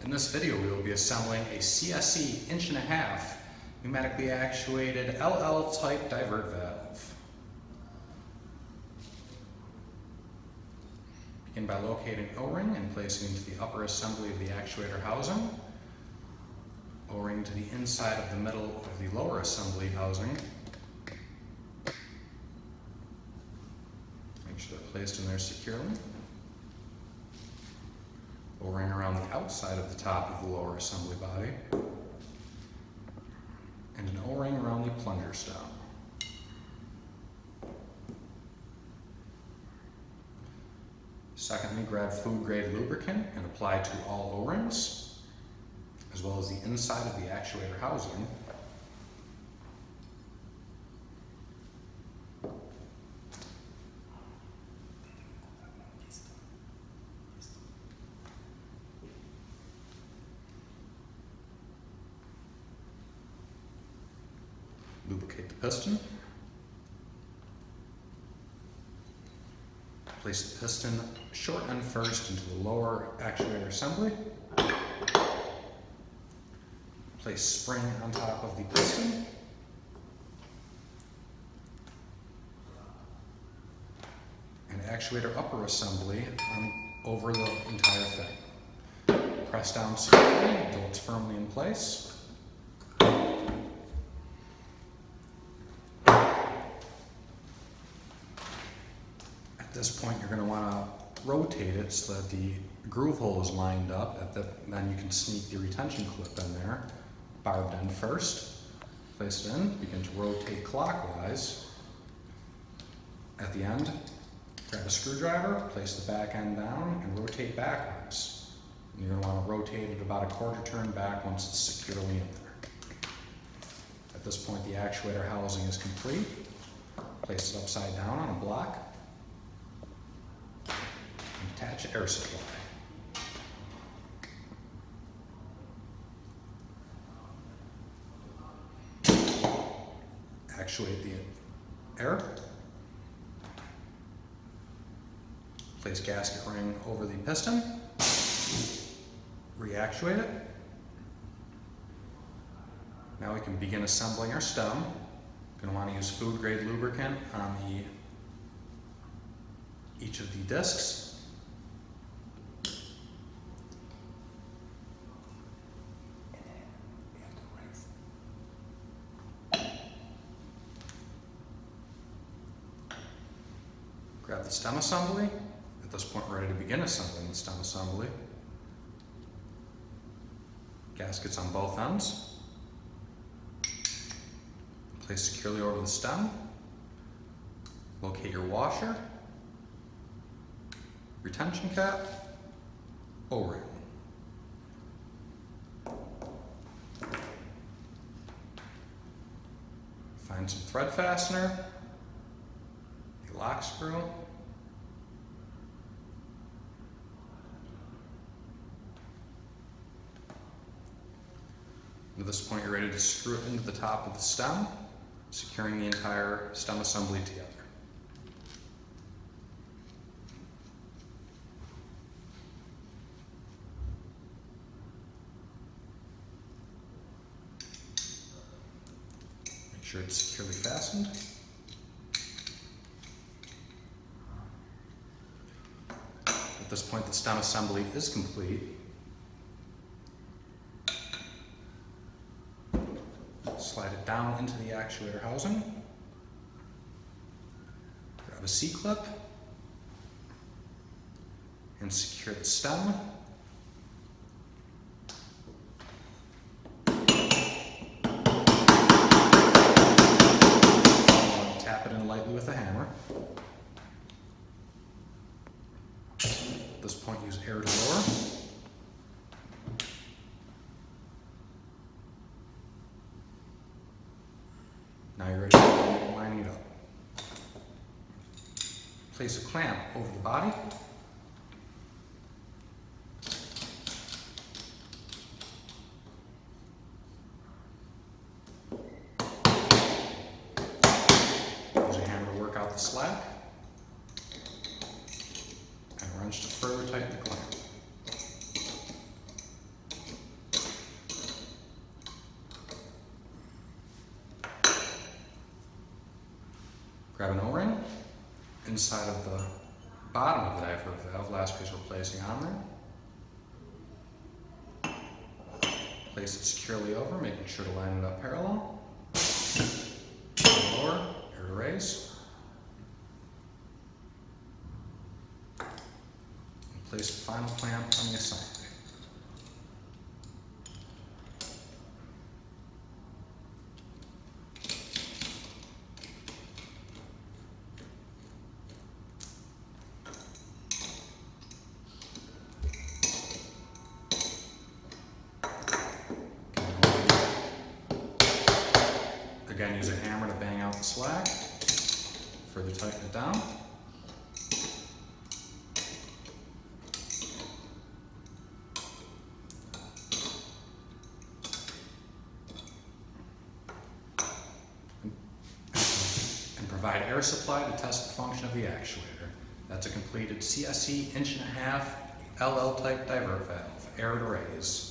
In this video, we will be assembling a CSE 1.5" pneumatically actuated LL type divert valve. Begin by locating O-ring and placing into the upper assembly of the actuator housing. O-ring to the inside of the middle of the lower assembly housing. Make sure they're placed in there securely. O-ring around the outside of the top of the lower assembly body, and an O-ring around the plunger stem. Secondly, grab food grade lubricant and apply to all O-rings, as well as the inside of the actuator housing. Lubricate the piston. Place the piston short end first into the lower actuator assembly. Place spring on top of the piston. And actuator upper assembly over the entire thing. Press down securely until it's firmly in place. At this point, you're going to want to rotate it so that the groove hole is lined up. Then you can sneak the retention clip in there. Barbed end first. Place it in. Begin to rotate clockwise. At the end, grab a screwdriver, place the back end down, and rotate backwards. And you're going to want to rotate it about a quarter turn back once it's securely in there. At this point, the actuator housing is complete. Place it upside down on a block. Attach air supply. Actuate the air. Place gasket ring over the piston. Reactuate it. Now we can begin assembling our stem. Going to want to use food grade lubricant on each of the discs. Grab the stem assembly. At this point, we're ready to begin assembling the stem assembly. Gaskets on both ends. Place securely over the stem. Locate your washer, retention cap, O-ring. Find some thread fastener, a lock screw, at this point, you're ready to screw it into the top of the stem, securing the entire stem assembly together. Make sure it's securely fastened. At this point, the stem assembly is complete. Slide it down into the actuator housing. Grab a C-clip and secure the stem. Tap it in lightly with a hammer. At this point, use air to lower. Now you're ready to line it up. Place a clamp over the body. Use a hammer to work out the slack. And wrench to further tighten the clamp. Grab an O-ring inside of the bottom of the divert valve, last piece we're placing on there. Place it securely over, making sure to line it up parallel. Lower, air to raise. And place the final clamp on the assembly. Again, use a hammer to bang out the slack. Further tighten it down. And provide air supply to test the function of the actuator. That's a completed CSE 1.5" LL type divert valve, air to raise.